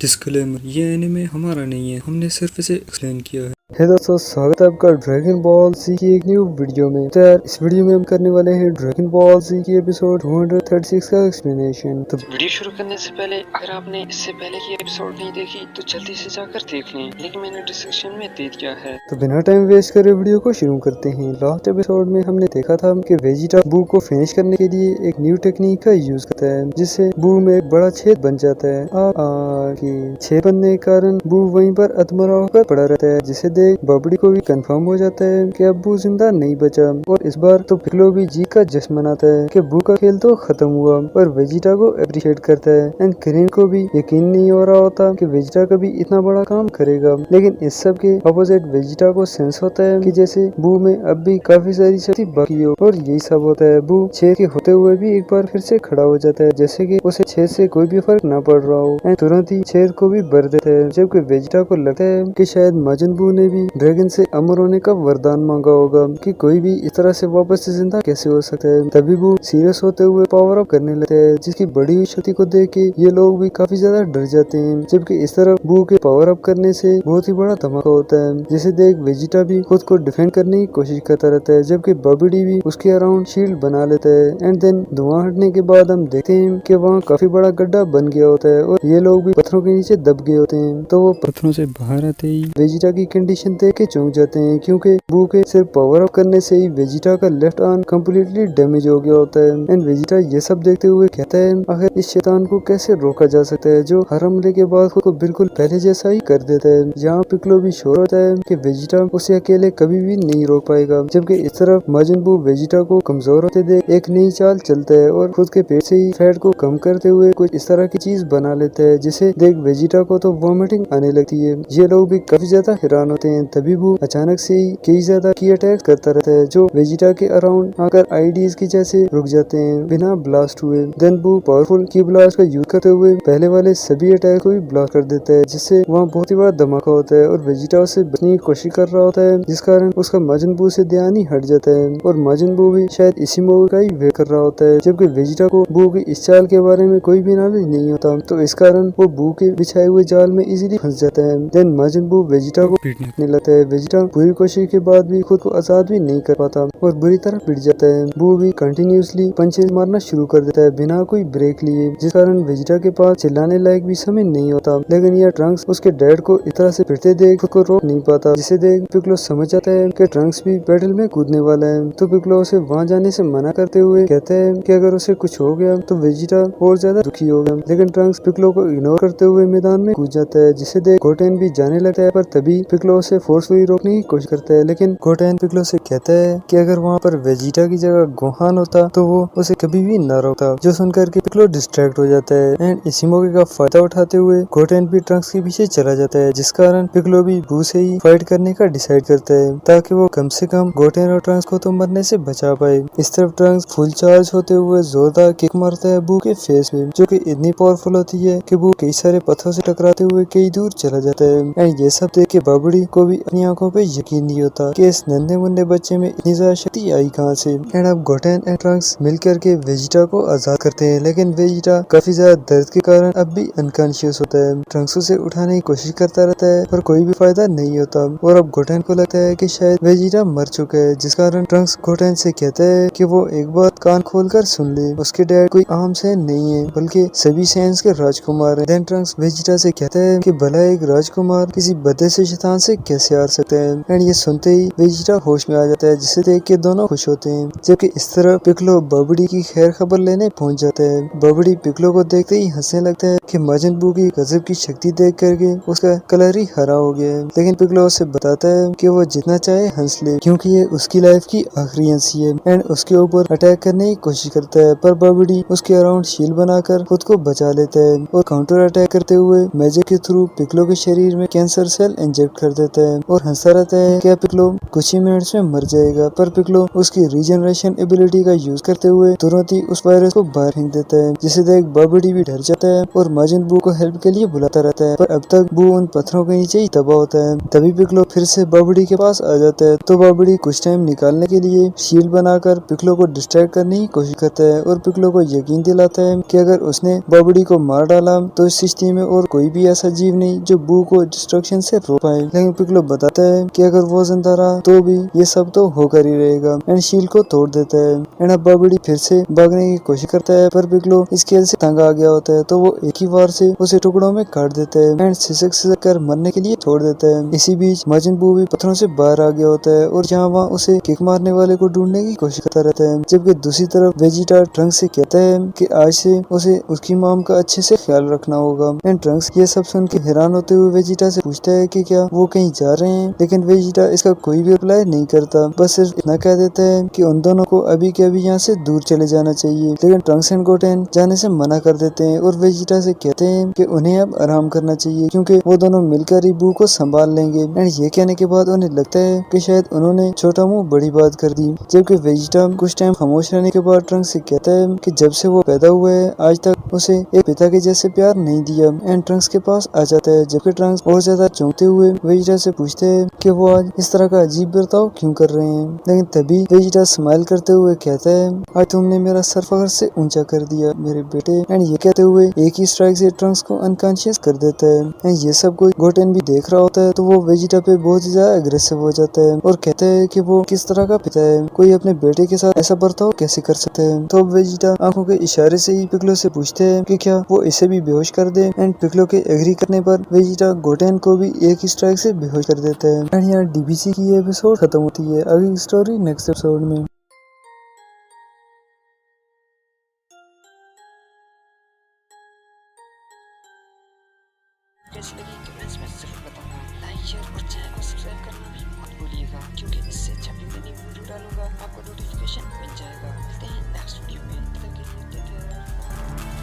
Disclaimer, ये anime हमारा नहीं है, हमने सिर्फ इसे एक्सप्लेन किया है। है दोस्तों, स्वागत है आपका ड्रैगन बॉल सी की एक न्यू वीडियो में। तो यार इस वीडियो में हम करने वाले हैं ड्रैगन बॉल सी की एपिसोड 236 का एक्सप्लेनेशन। तो वीडियो शुरू करने से पहले अगर आपने इससे पहले की एपिसोड नहीं देखी तो जल्दी से जाकर देख लें, लिंक मैंने डिस्क्रिप्शन में दे दिया है। तो बिना टाइम वेस्ट करे वीडियो को शुरू करते हैं। लास्ट एपिसोड में हमने देखा था कि वेजिटा बू को फिनिश करने के लिए एक न्यू टेक्निक का यूज करता है, जिससे बू में एक बड़ा छेद बन जाता है। छेद बनने के कारण बू वहीं पर अधमरा होकर पड़ा रहता है, जिसे देख बबड़ी को भी कंफर्म हो जाता है कि अब बू जिंदा नहीं बचा। और इस बार तो पिक्लो भी जीत का जश्न मनाता है कि बू का खेल तो खत्म हुआ, और वेजिटा को अप्रिशिएट करता है। एंड क्रेन को भी यकीन नहीं हो रहा होता कि वेजिटा कभी इतना बड़ा काम करेगा, लेकिन इस सब के अपोजिट वेजिटा को सेंस होता है कि जैसे बू में अब भी काफी सारी शक्ति बाकी हो, और यही सब होता है। बू छेद के होते हुए भी एक बार फिर से खड़ा हो जाता है, जैसे कि उसे छेद से कोई भी फर्क न पड़ रहा हो। एंड तुरंत ही छेद को भी भर देता है, जबकि वेजिटा को लगता है कि शायद माजिन बू ने भी ड्रैगन से अमर होने का वरदान मांगा होगा कि कोई भी इस तरह से वापस से जिंदा कैसे हो सकता है। तभी बू सीरियस होते हुए पावर अप करने लगता है, जिसकी बड़ी हुई शक्ति को देख के ये लोग भी काफी ज्यादा डर जाते हैं। जबकि इस तरफ बू के पावर अप करने से बहुत ही बड़ा धमाका होता है, जिसे देख वेजिटा भी खुद को डिफेंड करने की कोशिश करता रहता है, जबकि बॉबीडी भी उसके अराउंड शील्ड बना लेता है। एंड देन धुआं हटने के बाद हम देखते हैं कि वहाँ काफी बड़ा गड्ढा बन गया होता है, और ये लोग भी पत्थरों के नीचे दब गए होते हैं। तो वो पत्थरों से बाहर आते ही वेजिटा की कंडीशन देख के चौंक जाते हैं, क्योंकि बू के सिर्फ पावर अप करने से ही वेजिटा का लेफ्ट आर्म कम्प्लीटली डैमेज हो गया होता है। एंड वेजिटा ये सब देखते हुए कहता है आखिर इस शैतान को कैसे रोका जा सकता है, जो हर हमले के बाद खुद को बिल्कुल पहले जैसा ही कर देता है। यहाँ पिक्लो भी श्योर होता है कि वेजिटा उसे अकेले कभी भी नहीं रोक पाएगा, जबकि इस तरफ माजिन बू वेजिटा को कमजोर होते देख एक नई चाल चलता है, और खुद के पेट से ही फैट को कम करते हुए कुछ इस तरह की चीज बना लेता है, जिसे देख वेजिटा को तो वॉमिटिंग आने लगती है। ये लोग भी काफी ज्यादा हैरान होते हैं। तभी बू अचानक से ही कई ज्यादा की अटैक करता रहता है, जो वेजिटा के अराउंड आकर आईडीज की जैसे रुक जाते हैं बिना ब्लास्ट हुए। देन बू पावरफुल की ब्लास्ट का यूज करते हुए पहले वाले सभी अटैक को भी ब्लॉक कर देता है, जिससे वहाँ बहुत ही बड़ा धमाका होता है, और वेजिटा उससे बचने की कोशिश कर रहा होता है, जिस कारण उसका माजिन बू से ध्यान ही हट जाता है, और माजिन बू भी शायद इसी मौके का ही वेट कर रहा होता है। जबकि वेजिटा को बू की इस चाल के बारे में कोई भी नॉलेज नहीं होता, तो इस कारण वो बू के बिछाए हुए जाल में इजीली फंस जाता है। देन माजिन बू वेजिटा को पीटने लगता है। वेजिटा पूरी कोशिश के बाद भी खुद को आजाद भी नहीं कर पाता, और बुरी तरह पिट जाता है। बू भी कंटिन्यूसली पंचेस मारना शुरू कर देता है बिना कोई ब्रेक लिए, जिस कारण वेजिटा के पास चिल्लाने लायक भी समय नहीं होता। लेकिन यह ट्रंक्स उसके डैड को इस तरह से पिटते देख खुद को रोक नहीं पाता, जिसे देख पिक्लो समझ जाता है कि ट्रंक्स भी बैटल में कूदने वाला है। तो पिक्लो उसे वहाँ जाने से मना करते हुए कहता है कि अगर उसे कुछ हो गया तो वेजिटा और ज्यादा दुखी होगा। लेकिन ट्रंक्स पिक्लो को इग्नोर करते हुए मैदान में कूद जाता है, जिसे देख गोटेन भी जाने लगता है, पर तभी पिक्लो उसे फोर्सफुली रोकने की कोशिश करता है। लेकिन गोटेन पिक्लो से कहता है कि अगर वहाँ पर वेजिटा की जगह गोहान होता तो वो उसे कभी भी न रोकता, जो सुनकर के पिक्लो डिस्ट्रैक्ट हो जाता है। एंड इसी मौके का फायदा उठाते हुए गोटेन भी ट्रंक्स के पीछे चला जाता है, जिस कारण पिक्लो भी बू से ही फाइट करने का डिसाइड करता है, ताकि वो कम से कम गोटेन और ट्रंक्स को तो मरने से बचा पाए। इस तरफ ट्रंक्स फुल चार्ज होते हुए जोरदार किक मारता है बू के फेस में, जो कि इतनी पावरफुल होती है कि बू कई सारे पत्थरों से टकराते हुए कई दूर चला जाता है। एंड ये सब देख के बबड़ी को भी अपनी आंखों पे यकीन नहीं होता कि इस नन्हे मुन्ने बच्चे में इतनी ज्यादा शक्ति आई कहाँ से। एंड अब गोटेन एंड ट्रंक्स मिलकर के वेजिटा को आजाद करते हैं, लेकिन वेजिटा काफी ज्यादा दर्द के कारण अब भी अनकॉन्शियस होता है। ट्रंक्स उसे उठाने की कोशिश करता रहता है, पर कोई भी फायदा नहीं होता, और अब गोटेन को लगता है कि शायद वेजिटा मर चुका है, जिस कारण ट्रंक्स गोटेन से कहता है कि वो एक बात कान खोलकर सुन ले, उसके डैड कोई आम सैन नहीं है, बल्कि सभी सैन्स के राजकुमार हैं। देन ट्रंक्स वेजिटा से कहता है कि भला एक राजकुमार किसी बदे से शैतान से कैसे हार सकता है। एंड ये सुनते ही वेजिटा होश में आ जाता है, जिसे देख के दोनों खुश होते हैं। जबकि इस तरह पिक्लो बबड़ी की खैर खबर लेने पहुंच जाता है। बबड़ी पिक्लो को देखते ही हंसने लगता है कि माजिन बू की गजब की शक्ति देख करके उसका कलर ही हरा हो गया है। लेकिन पिक्लो उसे बताता है कि वो जितना चाहे हंस ले, क्योंकि ये उसकी लाइफ की आखिरी हंसी है। एंड उसके ऊपर अटैक करने की कोशिश करता है, पर बबड़ी उसके अराउंड शील्ड बनाकर खुद को बचा लेता है, और काउंटर अटैक करते हुए मैजिक के थ्रू पिक्लो के शरीर में कैंसर सेल इंजेक्ट कर देता देता है और हंसता रहता है कि पिकलो कुछ ही मिनट्स में मर जाएगा। पर पिकलो उसकी रीजनरेशन एबिलिटी का यूज करते हुए तुरंत ही उस वायरस को बाहर फेंक देता है, जिसे देख बाबडी भी डर जाता है और माजिन बू को हेल्प के लिए बुलाता रहता है। पर अब तक बू उन पत्थरों के नीचे ही दबा होता है। तभी पिकलो फिर से बाबडी के पास आ जाता है, तो बाबडी कुछ टाइम निकालने के लिए शील्ड बनाकर पिकलो को डिस्ट्रैक्ट करने की कोशिश करता है और पिकलो को यकीन दिलाता है कि अगर उसने बाबडी को मार डाला तो इस सृष्टि में और कोई भी ऐसा जीव नहीं जो बू को डिस्ट्रक्शन से रोक पाए। लेकिन पिकलो बताता है कि अगर वो जिंदा रहा तो भी ये सब तो होकर ही रहेगा एंड शील्ड को तोड़ देता है। एंड अब बाबडी फिर से भागने की कोशिश करता है, पर पिकलो इस खेल से तंग आ गया होता है, तो वो एक ही बार से उसे टुकड़ों में काट देता है एंड सिसक कर मरने के लिए छोड़ देता है। इसी बीच माजिन बू भी पत्थरों से बाहर आ गया होता है और जहाँ वहाँ उसे किक मारने वाले को ढूंढने की कोशिश करता रहता है। जबकि दूसरी तरफ वेजिटा ट्रंक्स से कहता है कि आज से उसे उसकी मॉम का अच्छे से ख्याल रखना होगा। एंड ट्रंक्स ये सब सुन के हैरान होते हुए वेजिटा से पूछता है कि क्या वो कहीं जा रहे हैं, लेकिन वेजिटा इसका कोई भी रिप्लाई नहीं करता, बस सिर्फ इतना कह देता है कि उन दोनों को अभी के अभी यहाँ से दूर चले जाना चाहिए। लेकिन ट्रंक्स एंड गोटेन जाने से मना कर देते हैं और वेजिटा से कहते हैं कि उन्हें अब आराम करना चाहिए क्योंकि वो दोनों मिलकर ही बू को संभाल लेंगे। एंड ये कहने के बाद उन्हें लगता है कि शायद उन्होंने छोटा मुंह बड़ी बात कर दी। जबकि वेजिटा कुछ टाइम खामोश रहने के बाद ट्रंक्स से कहता है कि जब से वो पैदा हुआ है आज तक उसे एक पिता के जैसे प्यार नहीं दिया। एंड ट्रंक्स के पास आ जाता है, जबकि ट्रंक्स बहुत ज्यादा चौंकते हुए वेजिटा से पूछते हैं कि वो आज इस तरह का अजीब बर्ताव क्यों कर रहे हैं। लेकिन तभी वेजिटा स्माइल करते हुए कहता है आज तुमने मेरा सर फख्र से ऊंचा कर दिया मेरे बेटे। एंड ये कहते हुए एक ही स्ट्राइक से ट्रंक्स को अनकॉन्शियस कर देता है। एंड ये सब कोई गोटेन भी देख रहा होता है, तो वो वेजिटा पे बहुत ही ज्यादा अग्रेसिव हो जाता है और कहता है कि वो किस तरह का पिता है, कोई अपने बेटे के साथ ऐसा बर्ताव कैसे कर सकता है। तो वेजिटा आंखों के इशारे से ही पिकलो से पूछते हैं कि क्या वो इसे भी बेहोश कर दे। एंड पिकलो के एग्री करने पर वेजिटा गोटेन को भी एक ही स्ट्राइक से बेहोश कर देता है। एंड यहाँ डीबीसी की ये एपिसोड खत्म होती है। अगली स्टोरी नेक्स्ट एपिसोड में। कैसी लगी कमेंट्स में जरूर बताना। लाइक शेयर और चैनल को सब्सक्राइब करना भी मत भूलिएगा क्योंकि इससे जब भी मैं नई वीडियो डालूंगा आपको नोटिफिकेशन मिल जाएगा। मिलते हैं नेक्स्ट वीडियो में, तब तक के लिए टेक केयर।